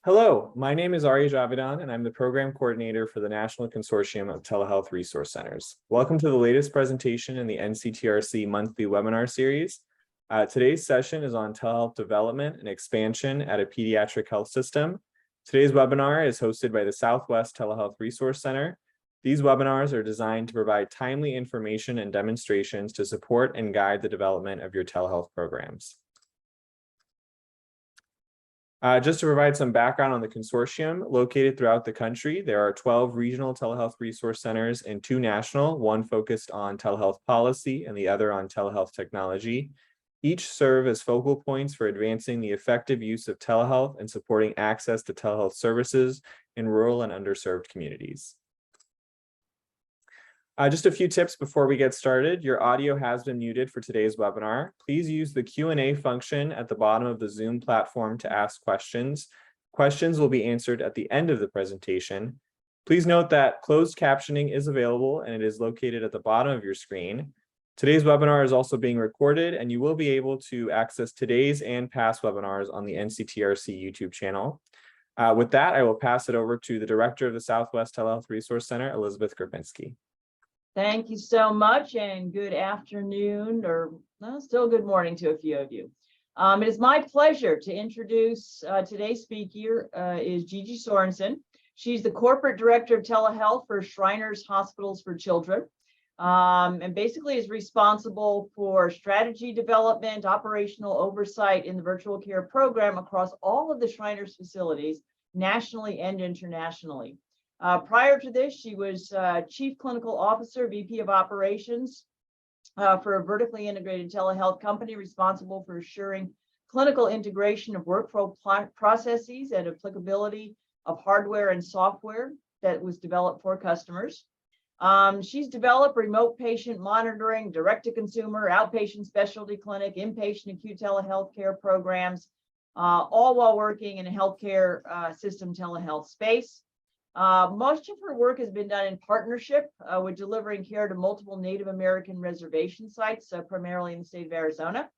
Hello, my name is Ari Javidan, and I'm the Program Coordinator for the National Consortium of Telehealth Resource Centers. Welcome to the latest presentation in the NCTRC monthly webinar series. Today's session is on telehealth development and expansion at a pediatric health system. Today's webinar is hosted by the Southwest Telehealth Resource Center. These webinars are designed to provide timely information and demonstrations to support and guide the development of your telehealth programs. Just to provide some background on the consortium, located throughout the country, there are 12 regional telehealth resource centers and 2 national, one focused on telehealth policy and the other on telehealth technology. Each serve as focal points for advancing the effective use of telehealth and supporting access to telehealth services in rural and underserved communities. Just a few tips before we get started. Your audio has been muted for today's webinar. Please use the Q&A function at the bottom of the Zoom platform to ask questions. Questions will be answered at the end of the presentation. Please note that closed captioning is available and it is located at the bottom of your screen. Today's webinar is also being recorded, and you will be able to access today's and past webinars on the NCTRC YouTube channel. With that, I will pass it over to the Director of the Southwest Telehealth Resource Center, Elizabeth Grabinski. Thank you so much, and good afternoon, or still good morning to a few of you. It is my pleasure to introduce today's speaker is Gigi Sorenson. She's the Corporate Director of Telehealth for Shriners Hospitals for Children, and basically is responsible for strategy development, operational oversight in the virtual care program across all of the Shriners facilities, nationally and internationally. Prior to this, she was Chief Clinical Officer, VP of Operations for a vertically integrated telehealth company responsible for assuring clinical integration of workflow processes and applicability of hardware and software that was developed for customers. She's developed remote patient monitoring, direct-to-consumer, outpatient specialty clinic, inpatient acute telehealth care programs, all while working in a healthcare system telehealth space. Most of her work has been done in partnership with delivering care to multiple Native American reservation sites, primarily in the state of Arizona.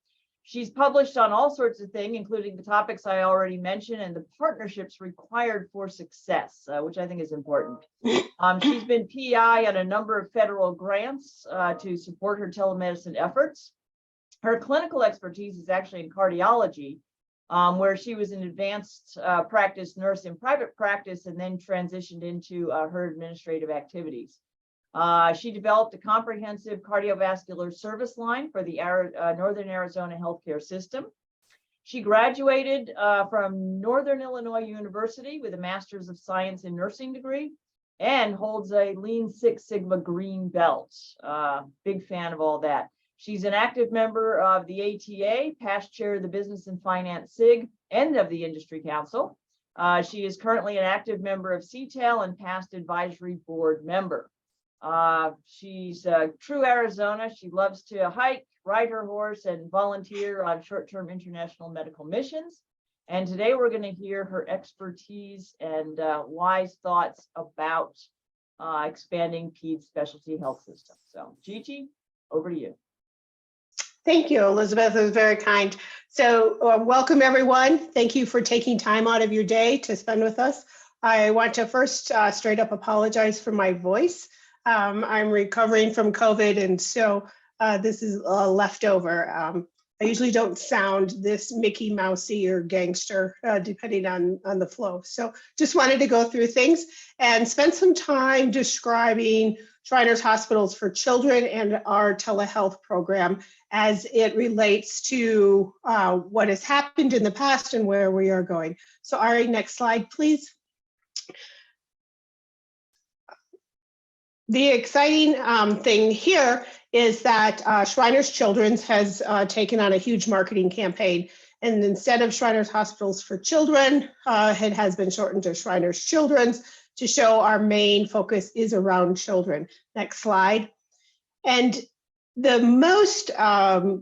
She's published on all sorts of things, including the topics I already mentioned and the partnerships required for success, which I think is important. She's been PI on a number of federal grants to support her telemedicine efforts. Her clinical expertise is actually in cardiology, where she was an advanced practice nurse in private practice and then transitioned into her administrative activities. She developed a comprehensive cardiovascular service line for the Northern Arizona healthcare system. She graduated from Northern Illinois University with a Master's of Science in Nursing degree and holds a Lean Six Sigma Green Belt. Big fan of all that. She's an active member of the ATA, past chair of the Business and Finance SIG, and of the Industry Council. She is currently an active member of CTEL and past advisory board member. She's a true Arizona. She loves to hike, ride her horse, and volunteer on short-term international medical missions. And today we're going to hear her expertise and wise thoughts about expanding PEDS specialty health systems. So Gigi, over to you. Thank you, Elizabeth. It was very kind. So welcome, everyone. Thank you for taking time out of your day to spend with us. I want to first straight up apologize for my voice. I'm recovering from COVID, and so this is a leftover. I usually don't sound this Mickey Mousey or gangster, depending on the flow. So just wanted to go through things and spend some time describing Shriners Hospitals for Children and our telehealth program as it relates to what has happened in the past and where we are going. So Ari, next slide, please. The exciting thing here is that Shriners Children's has taken on a huge marketing campaign. And instead of Shriners Hospitals for Children, it has been shortened to Shriners Children's to show our main focus is around children. Next slide. And the most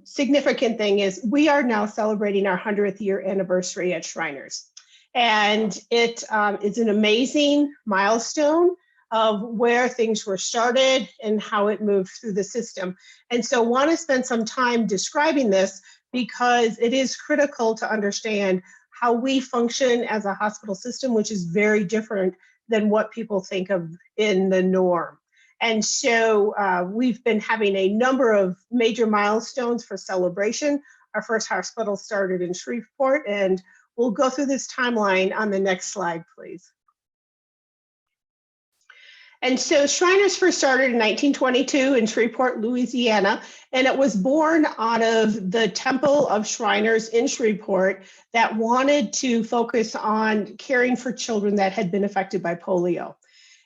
significant thing is we are now celebrating our 100th year anniversary at Shriners. And it is an amazing milestone of where things were started and how it moved through the system. And so want to spend some time describing this because it is critical to understand how we function as a hospital system, which is very different than what people think of in the norm. And so we've been having a number of major milestones for celebration. Our first hospital started in Shreveport, and we'll go through this timeline on the next slide, please. And so Shriners first started in 1922 in Shreveport, Louisiana, and it was born out of the Temple of Shriners in Shreveport that wanted to focus on caring for children that had been affected by polio.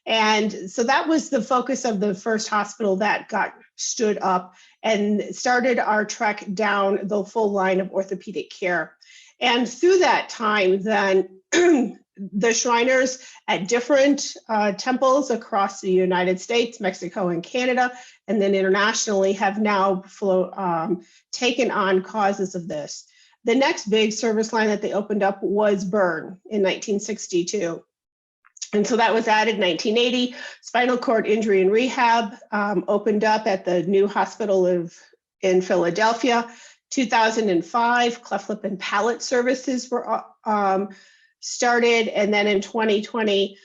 And so that was the focus of the first hospital that got stood up and started our trek down the full line of orthopedic care. And through that time, then the Shriners at different temples across the United States, Mexico, and Canada, and then internationally have now taken on causes of this. The next big service line that they opened up was burn in 1962. And so that was added in 1980. Spinal cord injury and rehab opened up at the new hospital in Philadelphia. 2005, cleft lip and palate services were started. And then in 2020,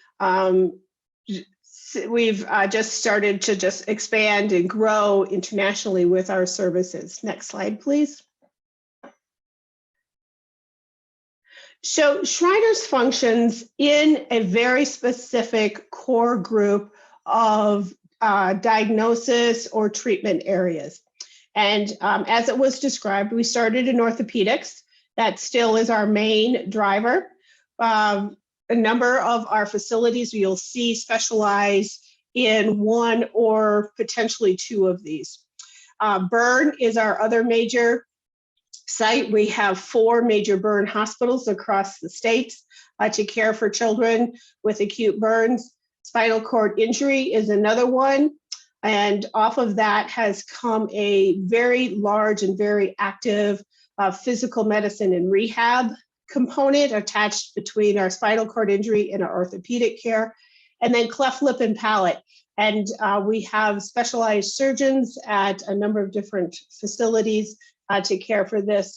we've just started to just expand and grow internationally with our services. Next slide, please. So Shriners functions in a very specific core group of diagnosis or treatment areas. And as it was described, we started in orthopedics. That still is our main driver. A number of our facilities you'll see specialize in one or potentially two of these. Burn is our other major site. We have 4 major burn hospitals across the states to care for children with acute burns. Spinal cord injury is another one. And off of that has come a very large and very active physical medicine and rehab component attached between our spinal cord injury and our orthopedic care. And then cleft lip and palate. And we have specialized surgeons at a number of different facilities to care for this,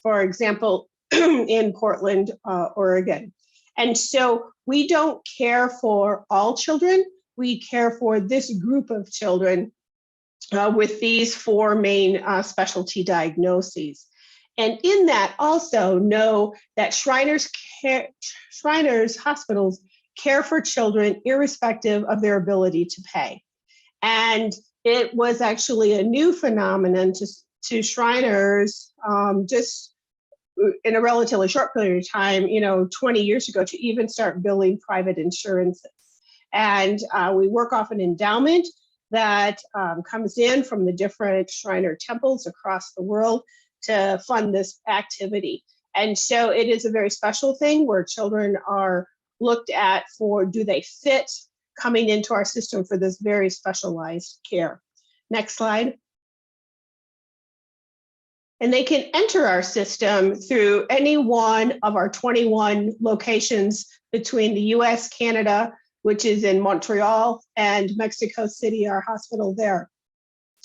for example, in Portland, Oregon. And so we don't care for all children, we care for this group of children with these 4 main specialty diagnoses. And in that also know that Shriners hospitals care for children irrespective of their ability to pay. And it was actually a new phenomenon to Shriners just in a relatively short period of time, 20 years ago, to even start billing private insurances. And we work off an endowment that comes in from the different Shriner temples across the world to fund this activity. And so it is a very special thing where children are looked at for, do they fit coming into our system for this very specialized care. Next slide. And they can enter our system through any one of our 21 locations between the US, Canada, which is in Montreal, and Mexico City, our hospital there.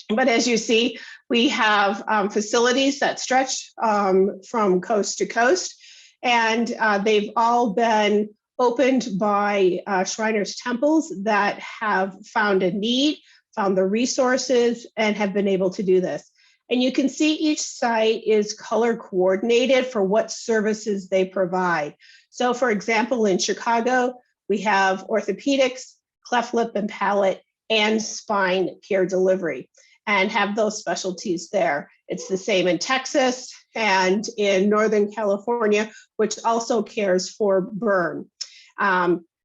But as you see, we have facilities that stretch from coast to coast, and they've all been opened by Shriners temples that have found a need, found the resources, and have been able to do this. And you can see each site is color coordinated for what services they provide. So for example, in Chicago, we have orthopedics, cleft lip and palate, and spine care delivery, and have those specialties there. It's the same in Texas and in Northern California, which also cares for burn.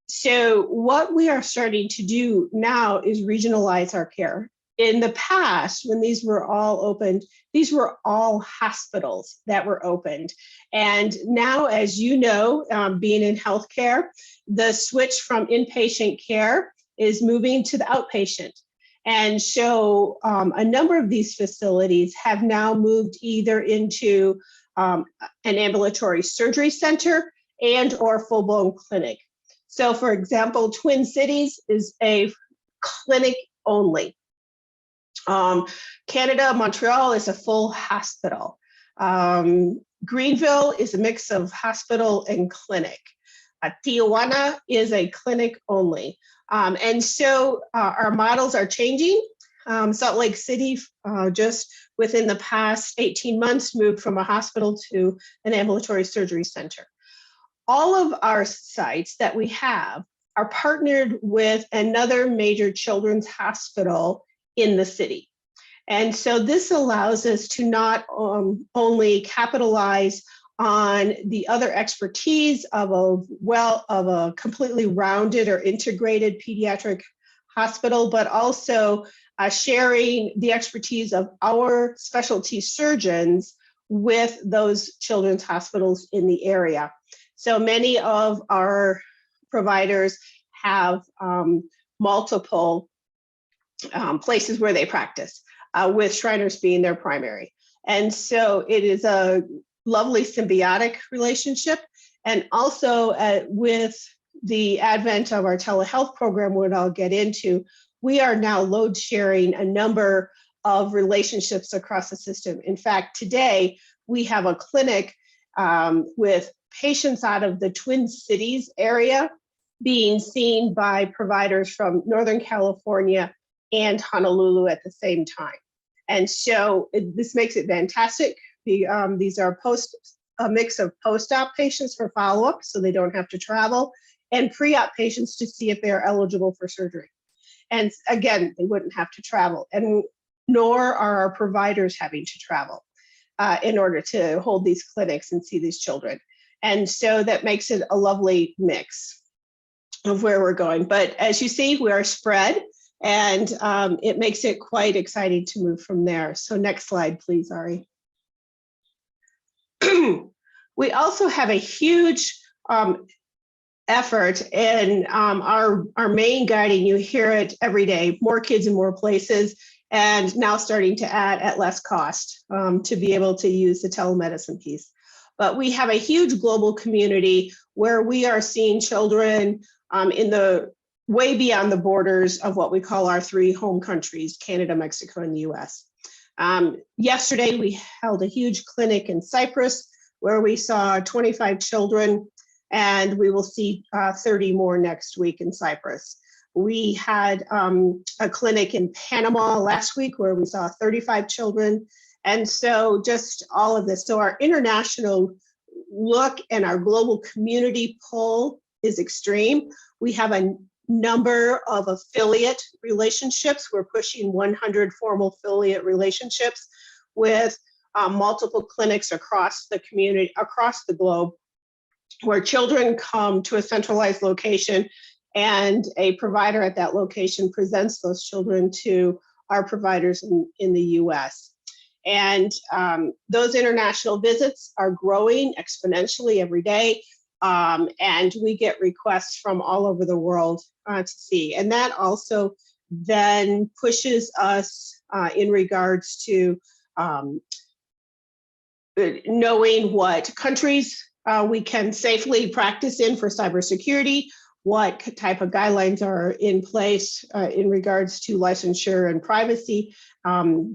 So what we are starting to do now is regionalize our care. In the past, when these were all opened, these were all hospitals that were opened. And now, as you know, being in healthcare, the switch from inpatient care is moving to the outpatient. And so a number of these facilities have now moved either into an ambulatory surgery center and or full-blown clinic. So for example, Twin Cities is a clinic only. Canada, Montreal is a full hospital. Greenville is a mix of hospital and clinic. Tijuana is a clinic only. And so our models are changing. Salt Lake City, just within the past 18 months, moved from a hospital to an ambulatory surgery center. All of our sites that we have are partnered with another major children's hospital in the city. And so this allows us to not only capitalize on the other expertise of a completely rounded or integrated pediatric hospital, but also sharing the expertise of our specialty surgeons with those children's hospitals in the area. So many of our providers have multiple places where they practice, with Shriners being their primary. And so it is a lovely symbiotic relationship. And also with the advent of our telehealth program, what I'll get into, we are now load sharing a number of relationships across the system. In fact, today we have a clinic with patients out of the Twin Cities area being seen by providers from Northern California and Honolulu at the same time. And so this makes it fantastic. These are a mix of post-op patients for follow-up, so they don't have to travel, and pre-op patients to see if they're eligible for surgery. And again, they wouldn't have to travel, and nor are our providers having to travel in order to hold these clinics and see these children. And so that makes it a lovely mix of where we're going. But as you see, we are spread, and it makes it quite exciting to move from there. So next slide, please, Ari. We also have a huge effort in our main guiding. You hear it every day: more kids in more places, and now starting to add at less cost to be able to use the telemedicine piece. But we have a huge global community where we are seeing children in the way beyond the borders of what we call our three home countries: Canada, Mexico, and the US. Yesterday, we held a huge clinic in Cyprus where we saw 25 children, and we will see 30 more next week in Cyprus. We had a clinic in Panama last week where we saw 35 children. And so just all of this. So our international look and our global community pull is extreme. We have a number of affiliate relationships. We're pushing 100 formal affiliate relationships with multiple clinics across the community, across the globe, where children come to a centralized location and a provider at that location presents those children to our providers in the US. And those international visits are growing exponentially every day. And we get requests from all over the world to see. And that also then pushes us in regards to knowing what countries we can safely practice in for cybersecurity, what type of guidelines are in place in regards to licensure and privacy.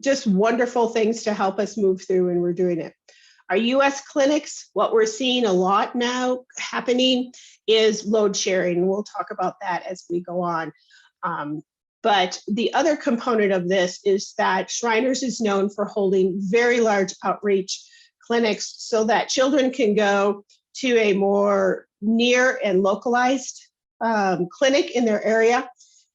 Just wonderful things to help us move through, and we're doing it. Our US clinics, what we're seeing a lot now happening is load sharing. We'll talk about that as we go on. But the other component of this is that Shriners is known for holding very large outreach clinics so that children can go to a more near and localized clinic in their area.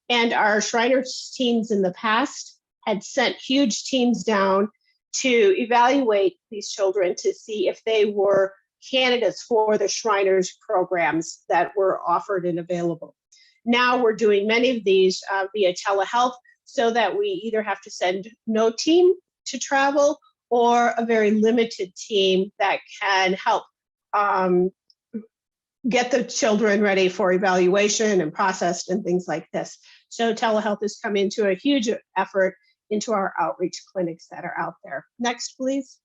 And our Shriners teams in the past had sent huge teams down to evaluate these children to see if they were candidates for the Shriners programs that were offered and available. Now we're doing many of these via telehealth, so that we either have to send no team to travel or a very limited team that can help get the children ready for evaluation and processed and things like this. So telehealth has come into a huge effort into our outreach clinics that are out there. Next, please.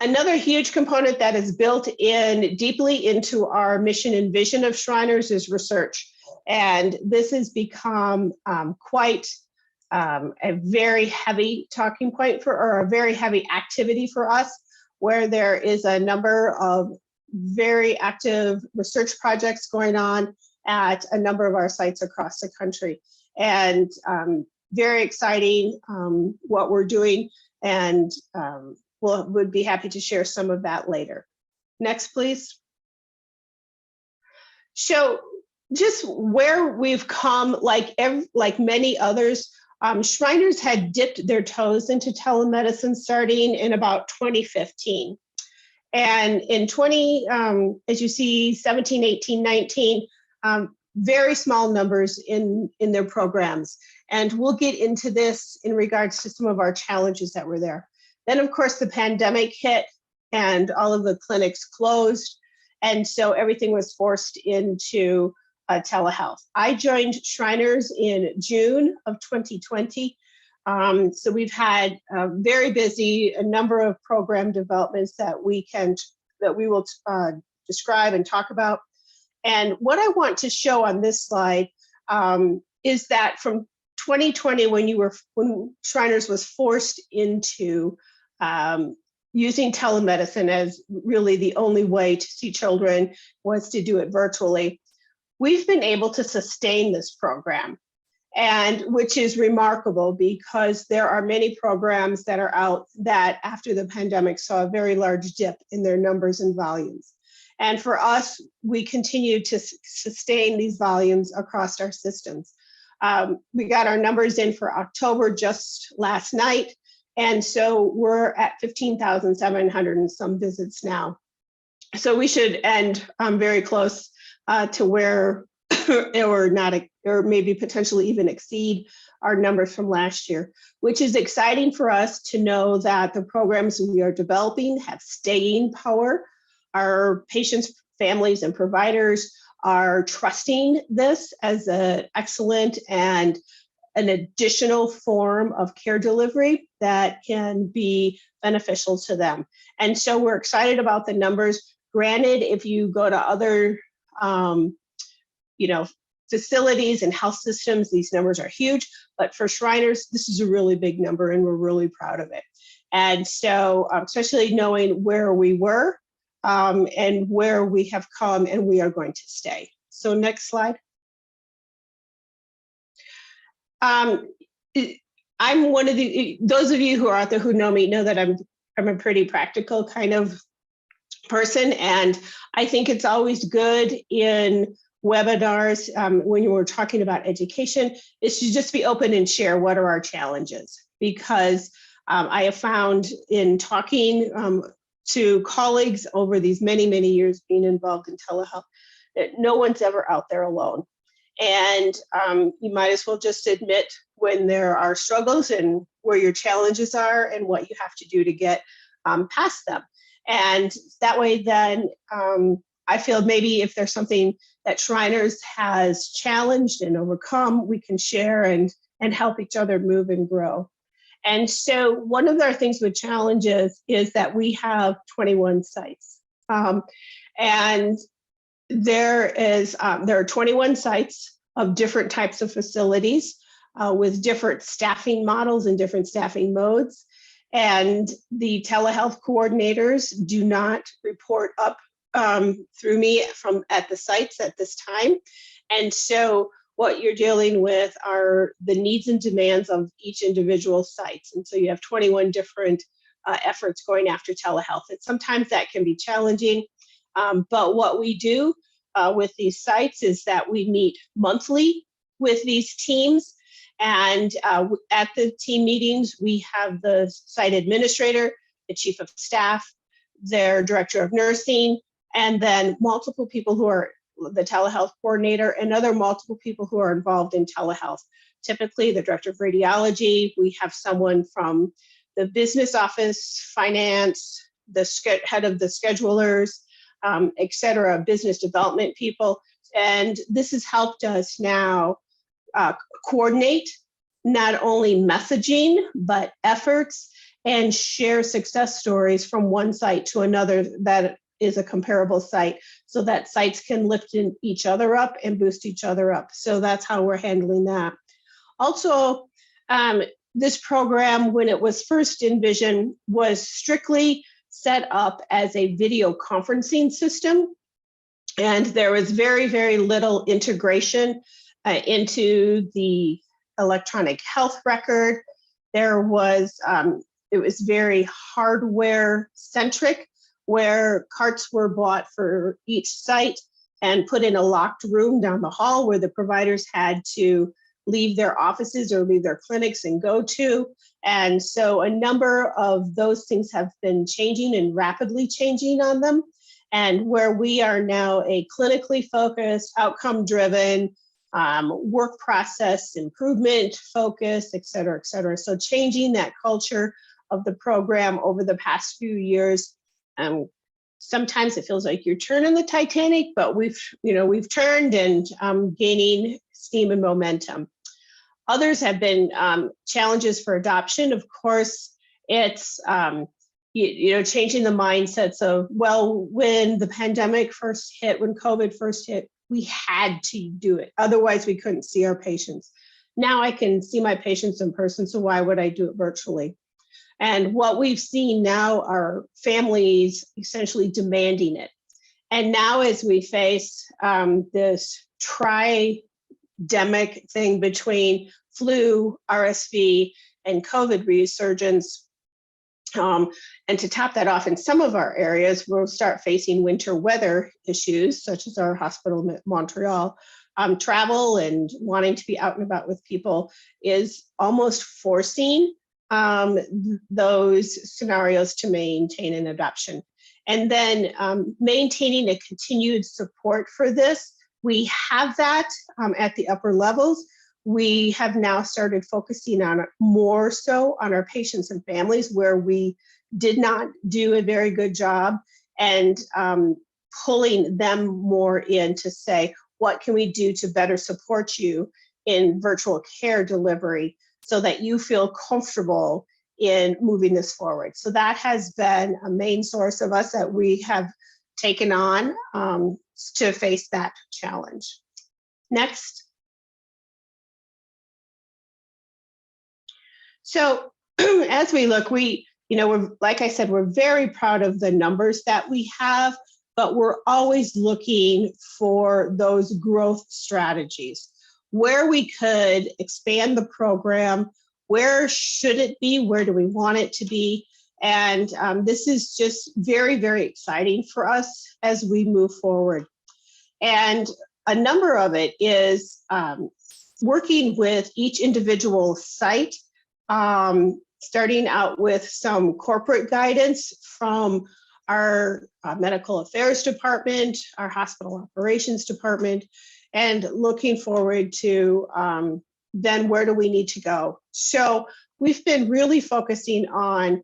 Another huge component that is built in deeply into our mission and vision of Shriners is research. And this has become quite a very heavy talking point or a very heavy activity for us, where there is a number of very active research projects going on at a number of our sites across the country. And very exciting what we're doing, and would be happy to share some of that later. Next, please. So just where we've come, like many others, Shriners had dipped their toes into telemedicine starting in about 2015. And in as you see, 17, 18, 19, very small numbers in their programs. And we'll get into this in regards to some of our challenges that were there. Then, of course, the pandemic hit and all of the clinics closed. And so everything was forced into telehealth. I joined Shriners in June of 2020. So we've had very busy, a number of program developments that we will describe and talk about. And what I want to show on this slide is that from 2020, when Shriners was forced into using telemedicine as really the only way to see children was to do it virtually, we've been able to sustain this program, and which is remarkable because there are many programs that are out that after the pandemic saw a very large dip in their numbers and volumes. And for us, we continue to sustain these volumes across our systems. We got our numbers in for October just last night. And so we're at 15,700 and some visits now. So we should end very close to where, or maybe potentially even exceed our numbers from last year, which is exciting for us to know that the programs we are developing have staying power. Our patients, families, and providers are trusting this as an excellent and an additional form of care delivery that can be beneficial to them. And so we're excited about the numbers. Granted, if you go to other facilities and health systems, these numbers are huge, but for Shriners, this is a really big number and we're really proud of it. And so especially knowing where we were and where we have come and we are going to stay. So next slide. I'm one of those of you who are out there who know me know that I'm a pretty practical kind of person, and I think it's always good in webinars when you were talking about education is to just be open and share what are our challenges, because I have found in talking to colleagues over these many years being involved in telehealth that no one's ever out there alone. And you might as well just admit when there are struggles and where your challenges are and what you have to do to get past them. And that way then I feel maybe if there's something that Shriners has challenged and overcome, we can share and help each other move and grow. And so one of our things with challenges is that we have 21 sites. And there are 21 sites of different types of facilities with different staffing models and different staffing modes. And the telehealth coordinators do not report up through me at the sites at this time. And so what you're dealing with are the needs and demands of each individual sites. And so you have 21 different efforts going after telehealth. And sometimes that can be challenging. But what we do with these sites is that we meet monthly with these teams. And at the team meetings, we have the site administrator, the chief of staff, their director of nursing, and then multiple people who are the telehealth coordinator and other multiple people who are involved in telehealth. Typically, the director of radiology, we have someone from the business office, finance, the head of the schedulers, et cetera, business development people. And this has helped us now coordinate not only messaging, but efforts and share success stories from one site to another that is a comparable site, so that sites can lift each other up and boost each other up. So that's how we're handling that. Also, This program, when it was first envisioned, was strictly set up as a video conferencing system. And there was very, very little integration into the electronic health record. There was, it was very hardware centric, where carts were bought for each site and put in a locked room down the hall where the providers had to leave their offices or leave their clinics and go to. And so a number of those things have been changing and rapidly changing on them. And where we are now a clinically focused, outcome driven, work process improvement focus, et cetera, et cetera. So changing that culture of the program over the past few years. Sometimes it feels like you're turning the Titanic, but we've turned and gaining steam and momentum. Others have been challenges for adoption. Of course, it's changing the mindsets of, well, when the pandemic first hit, when COVID first hit, we had to do it. Otherwise, we couldn't see our patients. Now I can see my patients in person, so why would I do it virtually? And what we've seen now are families essentially demanding it. And now as we face this tridemic thing between flu, RSV, and COVID resurgence, and to top that off, in some of our areas, we'll start facing winter weather issues, such as our hospital in Montreal. Travel and wanting to be out and about with people is almost forcing those scenarios to maintain an adoption. And then maintaining a continued support for this. We have that at the upper levels. We have now started focusing on more so on our patients and families where we did not do a very good job, and pulling them more in to say, what can we do to better support you in virtual care delivery so that you feel comfortable in moving this forward? So that has been a main source of us that we have taken on to face that challenge. Next. So as we look, we're, like I said, we're very proud of the numbers that we have, but we're always looking for those growth strategies where we could expand the program. Where should it be? Where do we want it to be? And this is just very, very exciting for us as we move forward. And a number of it is working with each individual site, starting out with some corporate guidance from our medical affairs department, our hospital operations department, and looking forward to then where do we need to go. So we've been really focusing on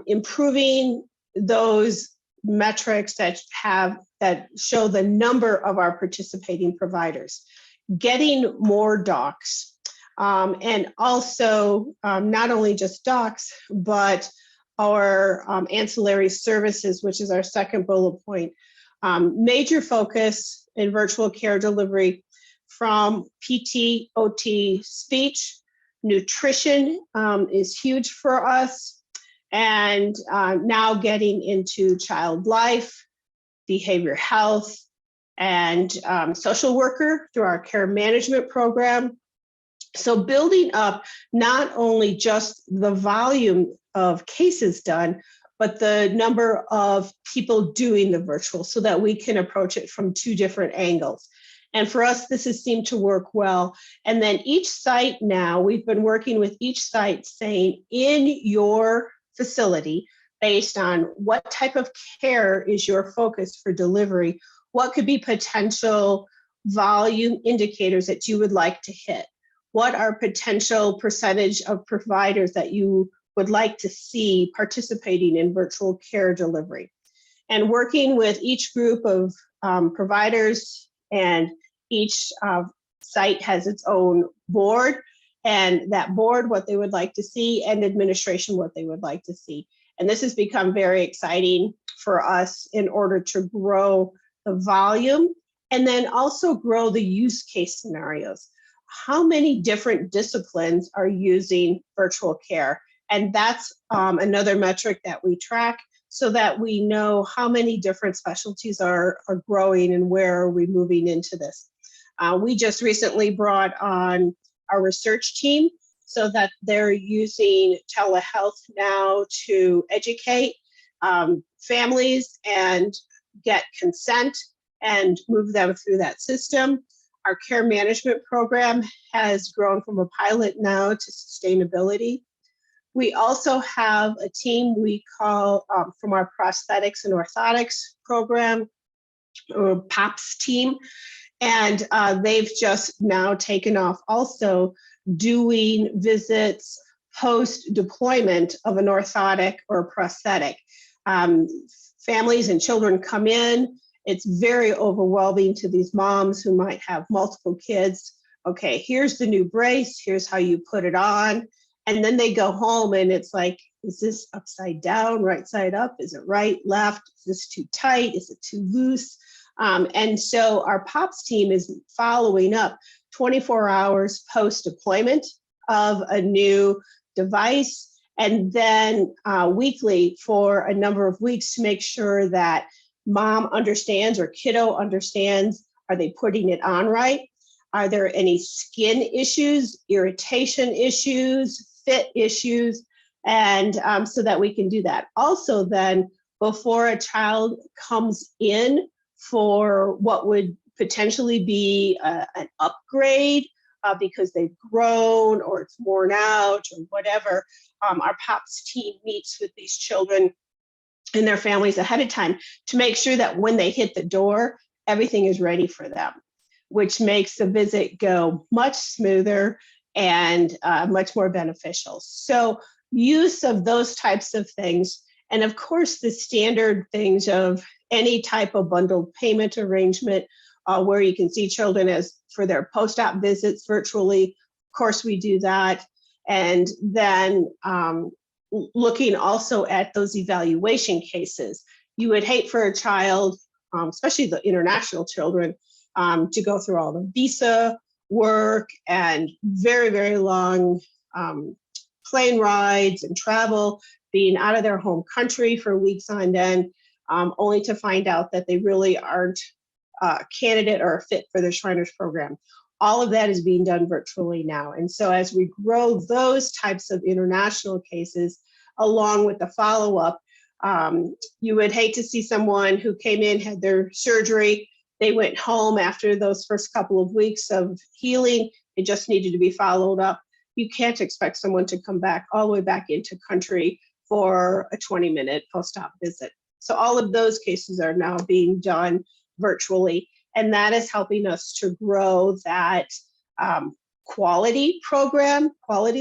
improving those metrics that show the number of our participating providers, getting more docs, and also not only just docs, but our ancillary services, which is our second bullet point. Major focus in virtual care delivery from PT, OT, speech, nutrition is huge for us, and now getting into child life, behavior health, and social worker through our care management program. So building up not only just the volume of cases done, but the number of people doing the virtual so that we can approach it from two different angles. And for us, this has seemed to work well. And then each site now, we've been working with each site saying in your facility, based on what type of care is your focus for delivery, what could be potential volume indicators that you would like to hit? What are potential percentage of providers that you would like to see participating in virtual care delivery? And working with each group of providers, and each site has its own board, and that board, what they would like to see, and administration, what they would like to see. And this has become very exciting for us in order to grow the volume and then also grow the use case scenarios. how many different disciplines are using virtual care. And that's another metric that we track so that we know how many different specialties are growing and where are we moving into this. We just recently brought on our research team so that they're using telehealth now to educate families and get consent and move them through that system. Our care management program has grown from a pilot now to sustainability. We also have a team we call from our prosthetics and orthotics program, or POPS team, and they've just now taken off also doing visits post-deployment of an orthotic or prosthetic. Families and children come in. It's very overwhelming to these moms who might have multiple kids. Okay, here's the new brace, here's how you put it on. And then they go home and it's like, is this upside down, right side up? Is it right, left? Is this too tight? Is it too loose? And so our POPS team is following up 24 hours post-deployment of a new device, and then weekly for a number of weeks to make sure that mom understands or kiddo understands, are they putting it on right? Are there any skin issues, irritation issues, fit issues? And so that we can do that. Also then, before a child comes in for what would potentially be an upgrade because they've grown or it's worn out or whatever, our POPS team meets with these children and their families ahead of time to make sure that when they hit the door, everything is ready for them, which makes the visit go much smoother and much more beneficial. So use of those types of things, and of course the standard things of any type of bundled payment arrangement where you can see children as for their post-op visits virtually. Of course we do that. And then looking also at those evaluation cases. You would hate for a child, especially the international children, to go through all the visa work and very, very long plane rides and travel, being out of their home country for weeks on end, only to find out that they really aren't a candidate or a fit for the Shriners program. All of that is being done virtually now. And so as we grow those types of international cases, along with the follow-up, you would hate to see someone who came in, had their surgery, they went home after those first couple of weeks of healing, it just needed to be followed up. You can't expect someone to come back all the way back into country for a 20-minute post-op visit. So all of those cases are now being done virtually, and that is helping us to grow that quality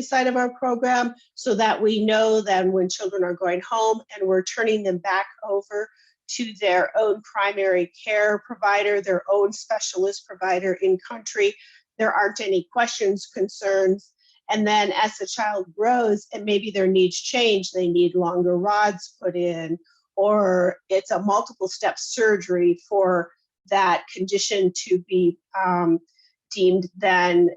side of our program, so that we know that when children are going home and we're turning them back over to their own primary care provider, their own specialist provider in country, there aren't any questions, concerns. And then as the child grows and maybe their needs change, they need longer rods put in, or it's a multiple step surgery for that condition to be deemed then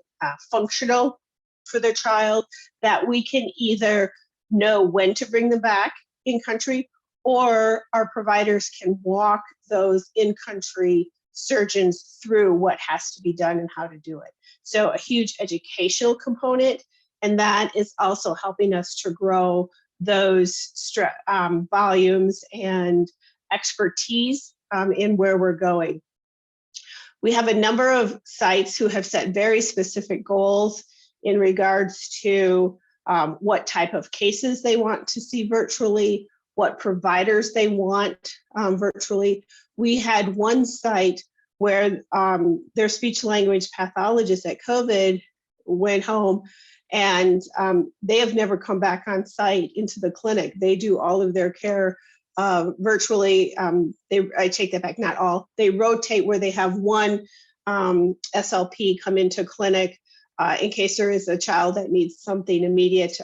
functional for the child, that we can either know when to bring them back in country, or our providers can walk those in-country surgeons through what has to be done and how to do it. So a huge educational component, and that is also helping us to grow those volumes and expertise in where we're going. We have a number of sites who have set very specific goals in regards to what type of cases they want to see virtually, what providers they want virtually. We had one site where their speech language pathologist at COVID went home, and they have never come back on site into the clinic. They do all of their care virtually. I take that back, not all. They rotate where they have one SLP come into clinic in case there is a child that needs something immediate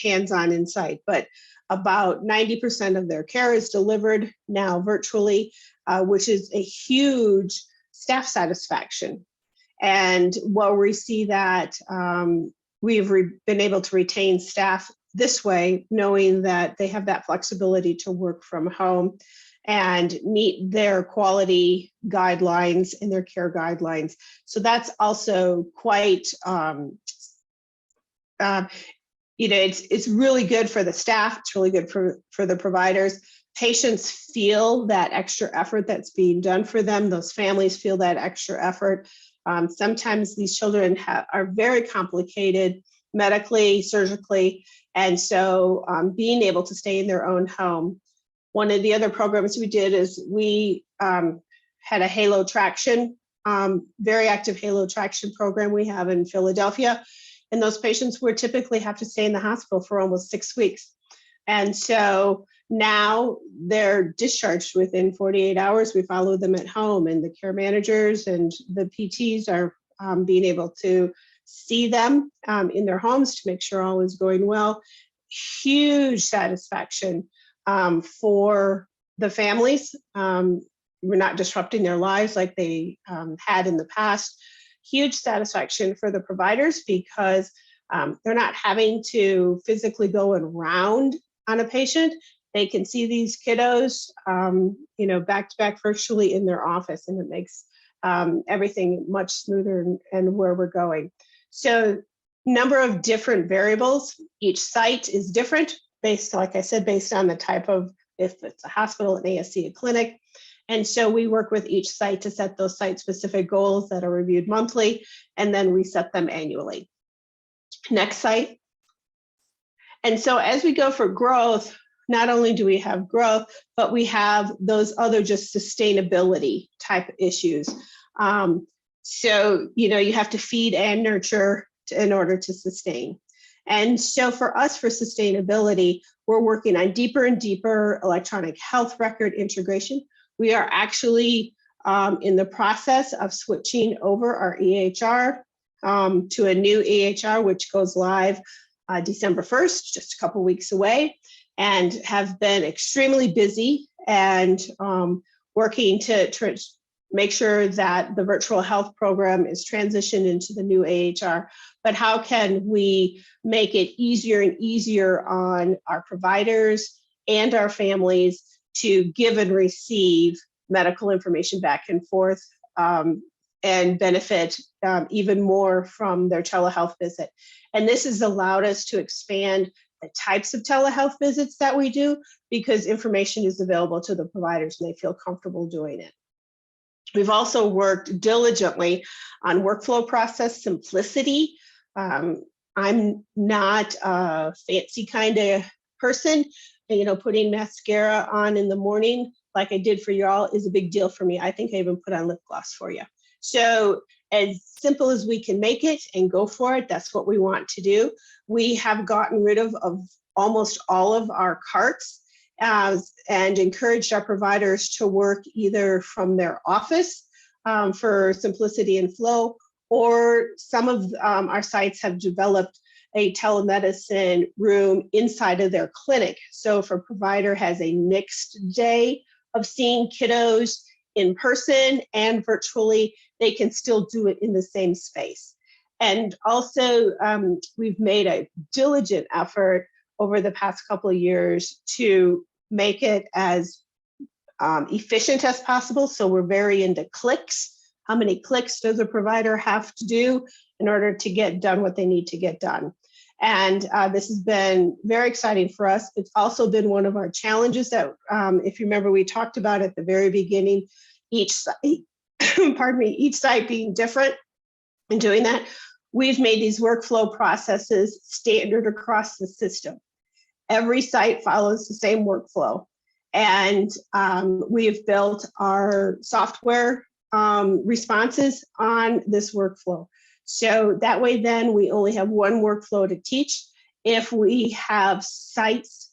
hands-on insight. But about 90% of their care is delivered now virtually, which is a huge staff satisfaction. And while we see that we've been able to retain staff this way, knowing that they have that flexibility to work from home and meet their quality guidelines and their care guidelines. So that's also quite, it's really good for the staff. It's really good for the providers. Patients feel that extra effort that's being done for them. Those families feel that extra effort. Sometimes these children are very complicated medically, surgically, and so being able to stay in their own home. One of the other programs we did is we had a Halo Traction, very active Halo Traction program we have in Philadelphia. And those patients would typically have to stay in the hospital for almost 6 weeks. And so now they're discharged within 48 hours. We follow them at home, and the care managers and the PTs are being able to see them in their homes to make sure all is going well. Huge satisfaction for the families. We're not disrupting their lives like they had in the past. Huge satisfaction for the providers because they're not having to physically go and round on a patient. They can see these kiddos, back to back virtually in their office, and it makes everything much smoother and where we're going. So, number of different variables. Each site is different based, like I said, based on the type of, if it's a hospital, an ASC, a clinic. And so we work with each site to set those site-specific goals that are reviewed monthly, and then we set them annually. Next site. And so as we go for growth, not only do we have growth, but we have those other just sustainability type issues. So, you have to feed and nurture in order to sustain. And so for us, for sustainability, we're working on deeper and deeper electronic health record integration. We are actually in the process of switching over our EHR to a new EHR, which goes live December 1st, just a couple weeks away, and have been extremely busy and working to make sure that the virtual health program is transitioned into the new AHR. But how can we make it easier and easier on our providers and our families to give and receive medical information back and forth and benefit even more from their telehealth visit. And this has allowed us to expand the types of telehealth visits that we do because information is available to the providers and they feel comfortable doing it. We've also worked diligently on workflow process simplicity. I'm not a fancy kind of person. Putting mascara on in the morning like I did for y'all is a big deal for me. I think I even put on lip gloss for you. So as simple as we can make it and go for it, that's what we want to do. We have gotten rid of almost all of our carts and encouraged our providers to work either from their office for simplicity and flow, or some of our sites have developed a telemedicine room inside of their clinic. So if a provider has a mixed day of seeing kiddos in person and virtually, they can still do it in the same space. And also, we've made a diligent effort over the past couple of years to make it as efficient as possible. So we're very into clicks. How many clicks does a provider have to do in order to get done what they need to get done? And this has been very exciting for us. It's also been one of our challenges that, if you remember, we talked about at the very beginning, each site, each site being different and doing that. We've made these workflow processes standard across the system. Every site follows the same workflow. And we have built our software responses on this workflow. So that way then we only have one workflow to teach. If we have sites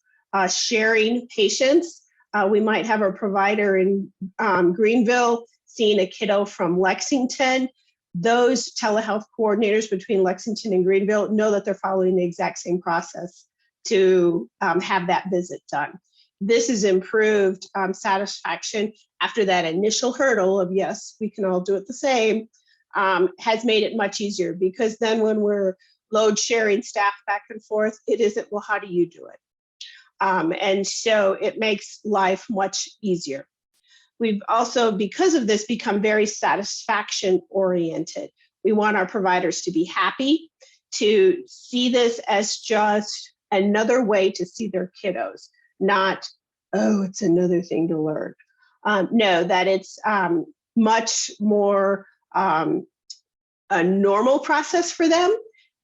sharing patients, we might have a provider in Greenville seeing a kiddo from Lexington. Those telehealth coordinators between Lexington and Greenville know that they're following the exact same process to have that visit done. This has improved satisfaction after that initial hurdle of, yes, we can all do it the same. has made it much easier, because then when we're load sharing staff back and forth, it isn't, well, how do you do it? And so it makes life much easier. We've also, because of this, become very satisfaction oriented. We want our providers to be happy, to see this as just another way to see their kiddos, not, oh, it's another thing to learn. No, that it's much more a normal process for them,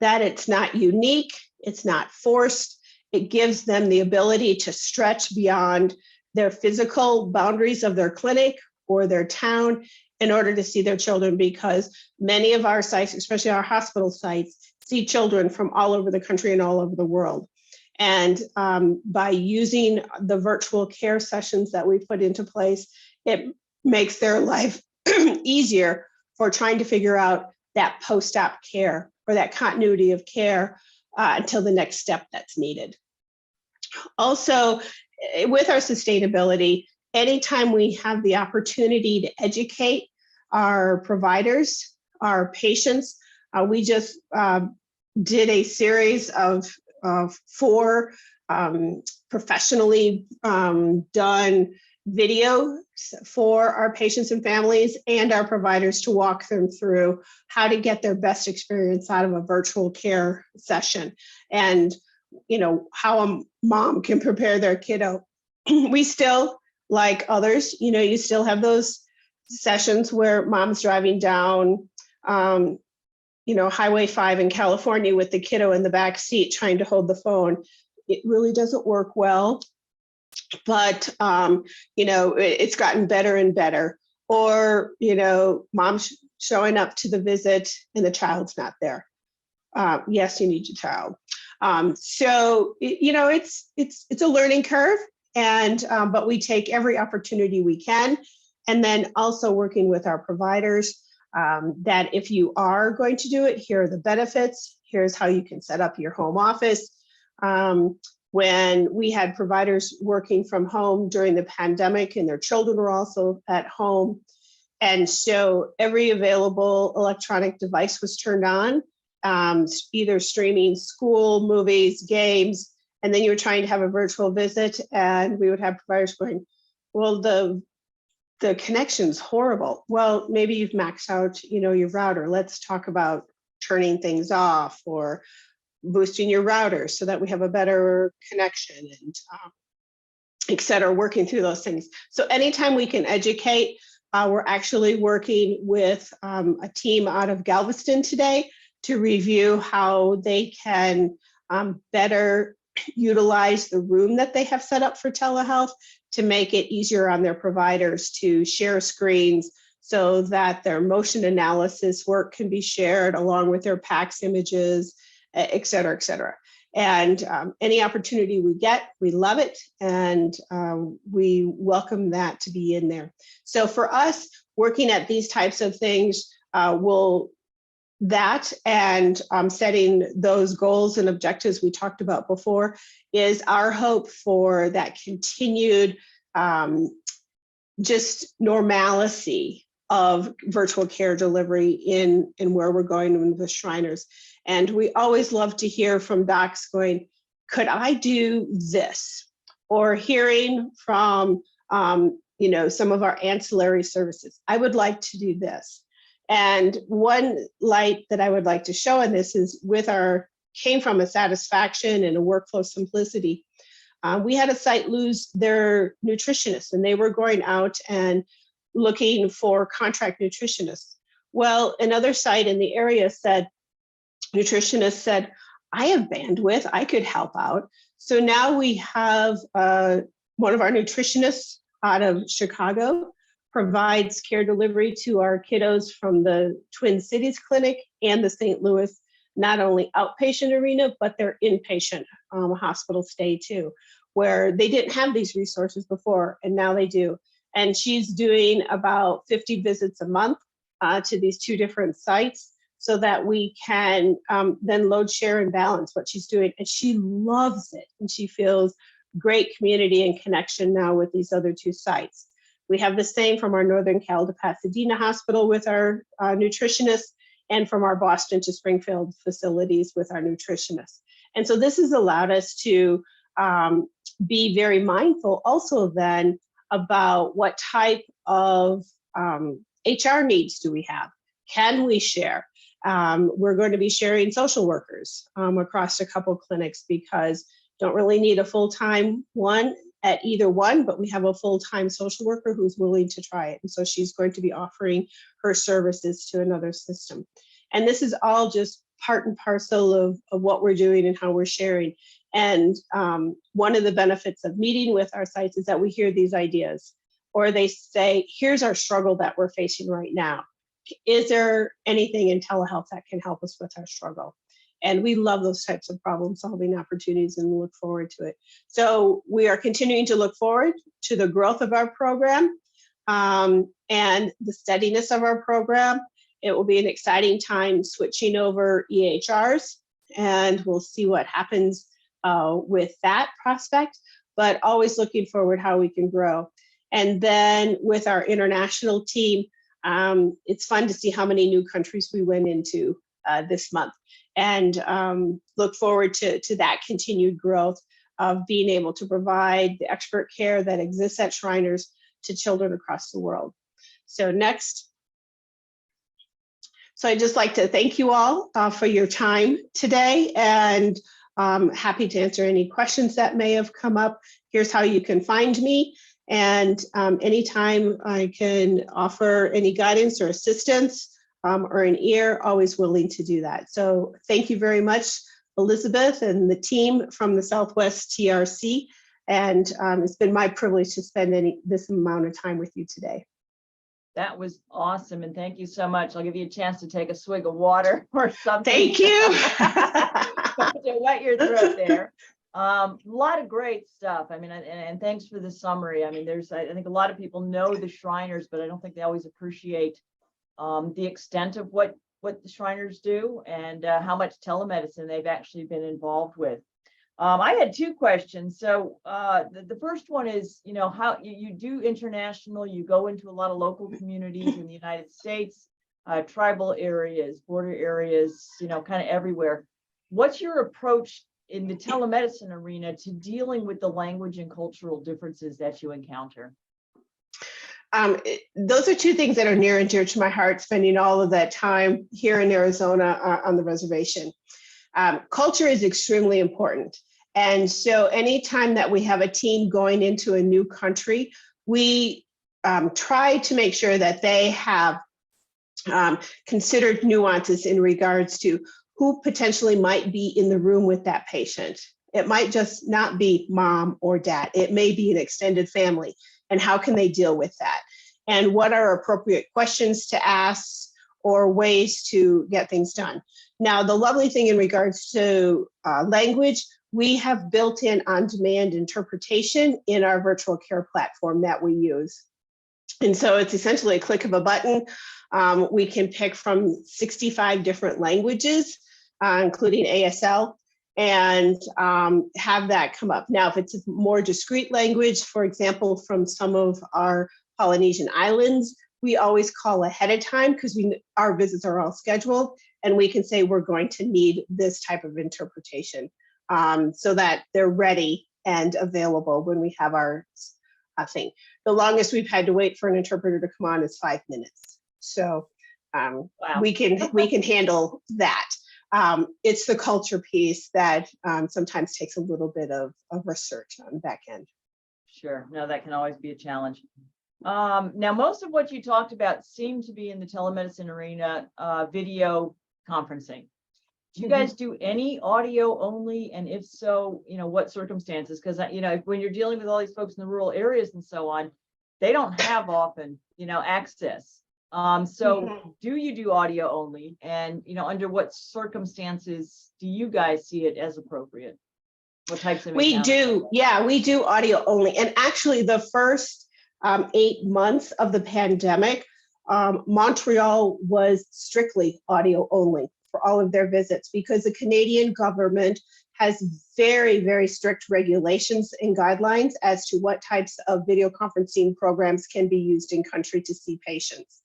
that it's not unique, it's not forced. It gives them the ability to stretch beyond their physical boundaries of their clinic or their town in order to see their children, because many of our sites, especially our hospital sites, see children from all over the country and all over the world. And by using the virtual care sessions that we put into place, it makes their life easier for trying to figure out that post-op care or that continuity of care until the next step that's needed. Also, with our sustainability, anytime we have the opportunity to educate our providers, our patients, we just did a series of 4 professionally done videos for our patients and families and our providers to walk them through how to get their best experience out of a virtual care session, and how a mom can prepare their kiddo. We still, like others, you still have those sessions where mom's driving down Highway 5 in California with the kiddo in the back seat trying to hold the phone. It really doesn't work well, but it's gotten better and better. Or mom's showing up to the visit and the child's not there. Yes, you need your child. So it's a learning curve, and but we take every opportunity we can, and then also working with our providers that if you are going to do it, here are the benefits. Here's how you can set up your home office. When we had providers working from home during the pandemic and their children were also at home, and so every available electronic device was turned on, either streaming school, movies, games, and then you were trying to have a virtual visit, and we would have providers going, well, the connection's horrible. Well, maybe you've maxed out, your router. Let's talk about turning things off or boosting your router so that we have a better connection, and et cetera, working through those things. So anytime we can educate, we're actually working with a team out of Galveston today to review how they can better utilize the room that they have set up for telehealth to make it easier on their providers to share screens so that their motion analysis work can be shared along with their PACS images, et cetera, et cetera. And any opportunity we get, we love it, and we welcome that to be in there. So for us, working at these types of things and setting those goals and objectives we talked about before is our hope for that continued just normalcy of virtual care delivery in where we're going with the Shriners. And we always love to hear from docs going, could I do this? Or hearing from some of our ancillary services, I would like to do this. And one light that I would like to show in this is came from a satisfaction and a workflow simplicity. We had a site lose their nutritionist, and they were going out and looking for contract nutritionists. Well, another site in the area nutritionist said, I have bandwidth, I could help out. So now we have one of our nutritionists out of Chicago provides care delivery to our kiddos from the Twin Cities Clinic and the St. Louis, not only outpatient arena, but their inpatient hospital stay too, where they didn't have these resources before, and now they do. And she's doing about 50 visits a month to these 2 different sites so that we can then load, share, and balance what she's doing. And she loves it, and she feels great community and connection now with these other 2 sites. We have the same from our Northern Cal to Pasadena hospital with our nutritionists, and from our Boston to Springfield facilities with our nutritionists. And so this has allowed us to be very mindful also then about what type of HR needs do we have? Can we share? We're going to be sharing social workers across a couple clinics because don't really need a full-time one at either one, but we have a full-time social worker who's willing to try it. And so she's going to be offering her services to another system. And this is all just part and parcel of what we're doing and how we're sharing. And one of the benefits of meeting with our sites is that we hear these ideas, or they say, here's our struggle that we're facing right now. Is there anything in telehealth that can help us with our struggle? And we love those types of problem solving opportunities and look forward to it. So we are continuing to look forward to the growth of our program and the steadiness of our program. It will be an exciting time switching over EHRs, and we'll see what happens with that prospect, but always looking forward how we can grow. And then with our international team, it's fun to see how many new countries we went into this month, and look forward to that continued growth of being able to provide the expert care that exists at Shriners to children across the world. So next. So I'd just like to thank you all for your time today, and happy to answer any questions that may have come up. Here's how you can find me. And anytime I can offer any guidance or assistance or an ear, always willing to do that. So thank you very much, Elizabeth and the team from the Southwest TRC. And it's been my privilege to spend this amount of time with you today. That was awesome. And thank you so much. I'll give you a chance to take a swig of water or something. Thank you. To wet your throat there. A lot of great stuff. I mean, and thanks for the summary. I mean, I think a lot of people know the Shriners, but I don't think they always appreciate the extent of what the Shriners do and how much telemedicine they've actually been involved with. I had two questions. So the first one is, how you do international, you go into a lot of local communities in the United States, tribal areas, border areas, kind of everywhere. What's your approach in the telemedicine arena to dealing with the language and cultural differences that you encounter? Those are two things that are near and dear to my heart, spending all of that time here in Arizona on the reservation. Culture is extremely important. And so anytime that we have a team going into a new country, we try to make sure that they have considered nuances in regards to who potentially might be in the room with that patient. It might just not be mom or dad. It may be an extended family. And how can they deal with that? And what are appropriate questions to ask or ways to get things done? Now, the lovely thing in regards to language, we have built in on-demand interpretation in our virtual care platform that we use. And so it's essentially a click of a button. We can pick from 65 different languages, including ASL, and have that come up. Now, if it's a more discrete language, for example, from some of our Polynesian islands, we always call ahead of time because our visits are all scheduled, and we can say we're going to need this type of interpretation so that they're ready and available when we have our thing. The longest we've had to wait for an interpreter to come on is 5 minutes. So wow. we can handle that. It's the culture piece that sometimes takes a little bit of research on the back end. Sure. No, that can always be a challenge. Now, most of what you talked about seemed to be in the telemedicine arena, video conferencing. Do you guys do any audio only? And if so, what circumstances? Because, when you're dealing with all these folks in the rural areas and so on, they don't have often, access. So do you do audio only? And, under what circumstances do you guys see it as appropriate? What types of We do. Yeah, we do audio only. And actually the first 8 months of the pandemic, Montreal was strictly audio only for all of their visits because the Canadian government has very, very strict regulations and guidelines as to what types of video conferencing programs can be used in country to see patients.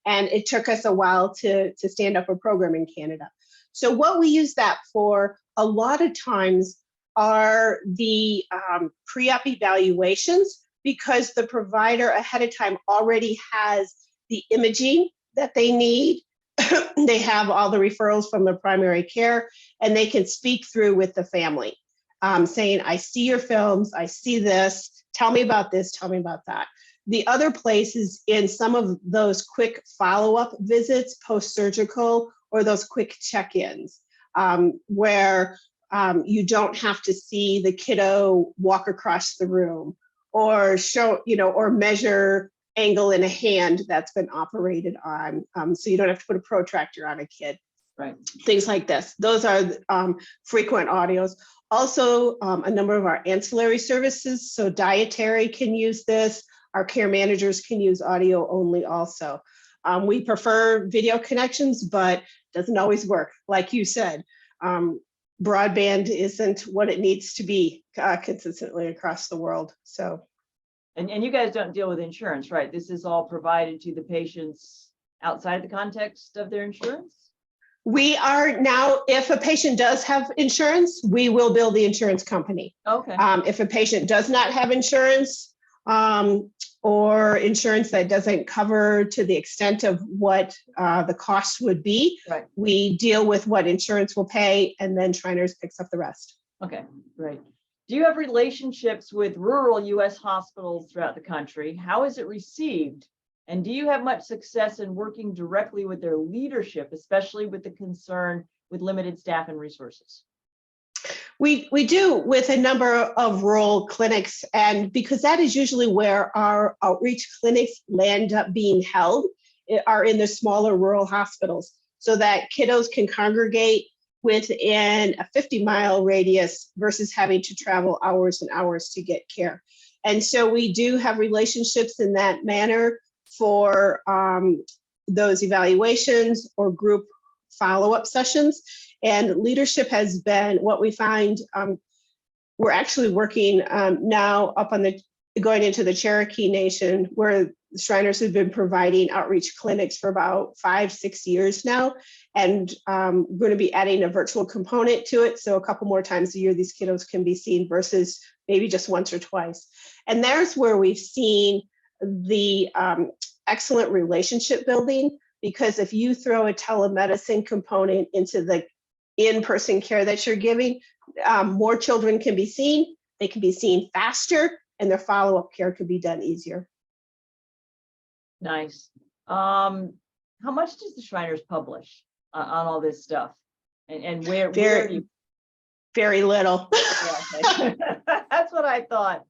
And it took us a while to stand up a program in Canada. So what we use that for a lot of times are the pre-op evaluations, because the provider ahead of time already has the imaging that they need. They have all the referrals from the primary care, and they can speak through with the family, saying, I see your films, I see this, tell me about this, tell me about that. The other place is in some of those quick follow-up visits, post-surgical, or those quick check-ins, where you don't have to see the kiddo walk across the room, or show, or measure angle in a hand that's been operated on. So you don't have to put a protractor on a kid. Right. Things like this. Those are frequent audios. Also, a number of our ancillary services. So dietary can use this. Our care managers can use audio only also. We prefer video connections, but doesn't always work. Like you said, broadband isn't what it needs to be consistently across the world. So, and you guys don't deal with insurance, right? This is all provided to the patients outside the context of their insurance? We are now, if a patient does have insurance, we will bill the insurance company. Okay. If a patient does not have insurance, or insurance that doesn't cover to the extent of what the cost would be, right. We deal with what insurance will pay, and then Shriners picks up the rest. Okay, great. Do you have relationships with rural U.S. hospitals throughout the country? How is it received? And do you have much success in working directly with their leadership, especially with the concern with limited staff and resources? We do with a number of rural clinics, and because that is usually where our outreach clinics land up being held, are in the smaller rural hospitals, so that kiddos can congregate within a 50-mile radius versus having to travel hours and hours to get care. And so we do have relationships in that manner for those evaluations or group follow-up sessions. And leadership has been what we find. We're actually working now up on going into the Cherokee Nation, where Shriners have been providing outreach clinics for about 5-6 years now. And we're going to be adding a virtual component to it. So a couple more times a year, these kiddos can be seen versus maybe just once or twice. And there's where we've seen the excellent relationship building, because if you throw a telemedicine component into the in-person care that you're giving, more children can be seen, they can be seen faster, and their follow-up care could be done easier. Nice. How much does the Shriners publish on all this stuff? And where do you? Very little. Yeah, okay. That's what I thought.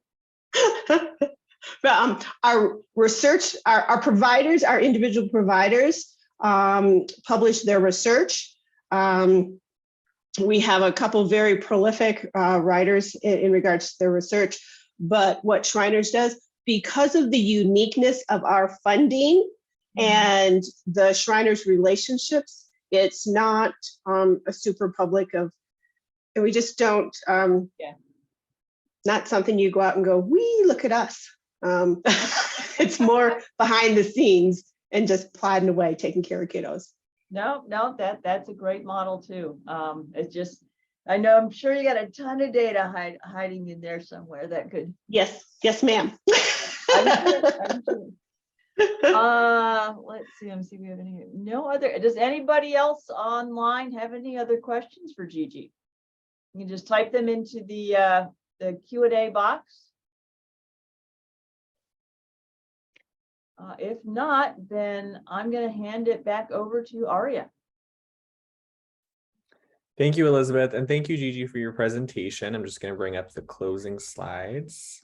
But our research, our providers, our individual providers publish their research. We have a couple very prolific writers in regards to their research, but what Shriners does, because of the uniqueness of our funding and the Shriners relationships, it's not a super public of, and we just don't, not something you go out and go, wee, look at us. It's more behind the scenes and just plodding away, taking care of kiddos. No, that's a great model too. It's just, I know, I'm sure you got a ton of data hiding in there somewhere that could. Yes, ma'am. I'm sure. Let's see. Let me see if we have any. No other. Does anybody else online have any other questions for Gigi? You can just type them into the Q&A box. If not, then I'm going to hand it back over to Aria. Thank you, Elizabeth, and thank you, Gigi, for your presentation. I'm just going to bring up the closing slides.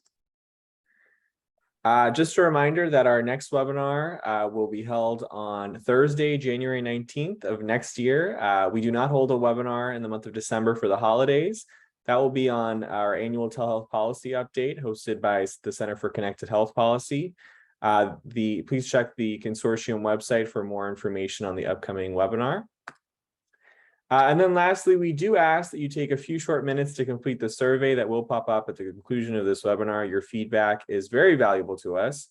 Just a reminder that our next webinar will be held on Thursday, January 19th of next year. We do not hold a webinar in the month of December for the holidays. That will be on our annual telehealth policy update hosted by the Center for Connected Health Policy. Please check the consortium website for more information on the upcoming webinar. And then lastly, we do ask that you take a few short minutes to complete the survey that will pop up at the conclusion of this webinar. Your feedback is very valuable to us.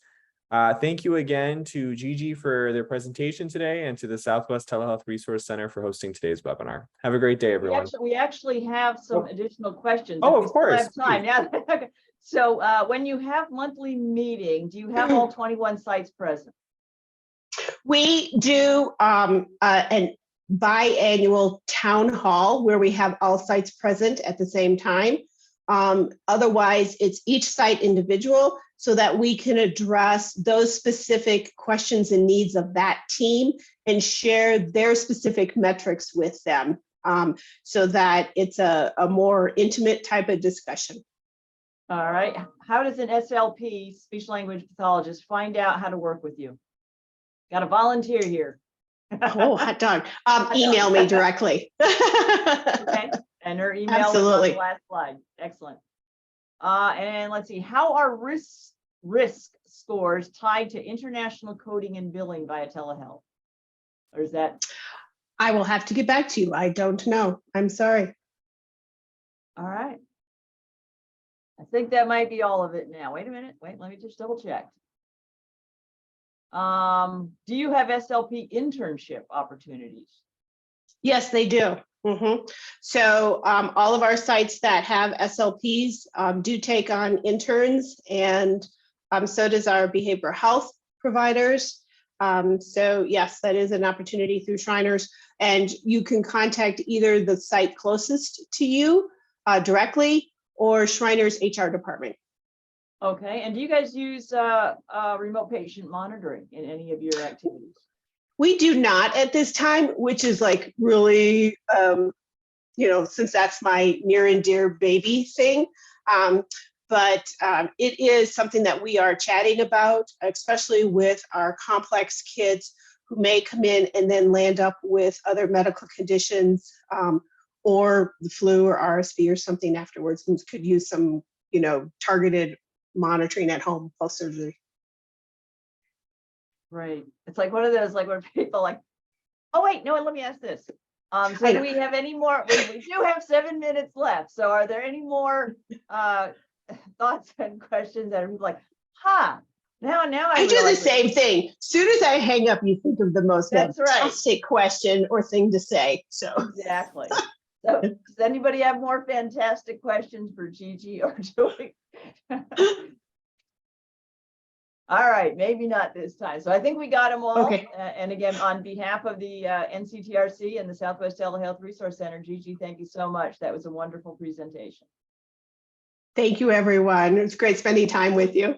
Thank you again to Gigi for their presentation today and to the Southwest Telehealth Resource Center for hosting today's webinar. Have a great day, everyone. We actually have some additional questions. Oh, if of we still course. have time. Yeah. So when you have monthly meeting, do you have all 21 sites present? We do an biannual town hall where we have all sites present at the same time. Otherwise, it's each site individual so that we can address those specific questions and needs of that team and share their specific metrics with them, so that it's a more intimate type of discussion. All right. How does an SLP, speech language pathologist, find out how to work with you? Got a volunteer here. Oh, hot dog. Email me directly. Okay. And her email Absolutely. is on the last slide. Excellent. And let's see, how are risk scores tied to international coding and billing via telehealth? Or is that? I will have to get back to you. I don't know. I'm sorry. All right. I think that might be all of it now. Wait a minute. Wait, let me just double check. Do you have SLP internship opportunities? Yes, they do. So all of our sites that have SLPs do take on interns, and so does our behavioral health providers. So yes, that is an opportunity through Shriners, and you can contact either the site closest to you directly or Shriners HR department. Okay, and do you guys use remote patient monitoring in any of your activities? We do not at this time, which is like really, since that's my near and dear baby thing. But it is something that we are chatting about, especially with our complex kids who may come in and then land up with other medical conditions, or the flu or RSV or something afterwards, and could use some, targeted monitoring at home post surgery. Right. It's like one of those, like when people like, oh wait, no, let me ask this. So do we have any more? We do have 7 minutes left. So are there any more thoughts and questions that are like, now I do the same thing. As soon as I hang up, you think of the most fantastic question or thing to say. So exactly. So does anybody have more fantastic questions for Gigi, or do we? All right, maybe not this time. So I think we got them all. Okay. And again, on behalf of the NCTRC and the Southwest Telehealth Resource Center, Gigi, thank you so much. That was a wonderful presentation. Thank you, everyone. It was great spending time with you.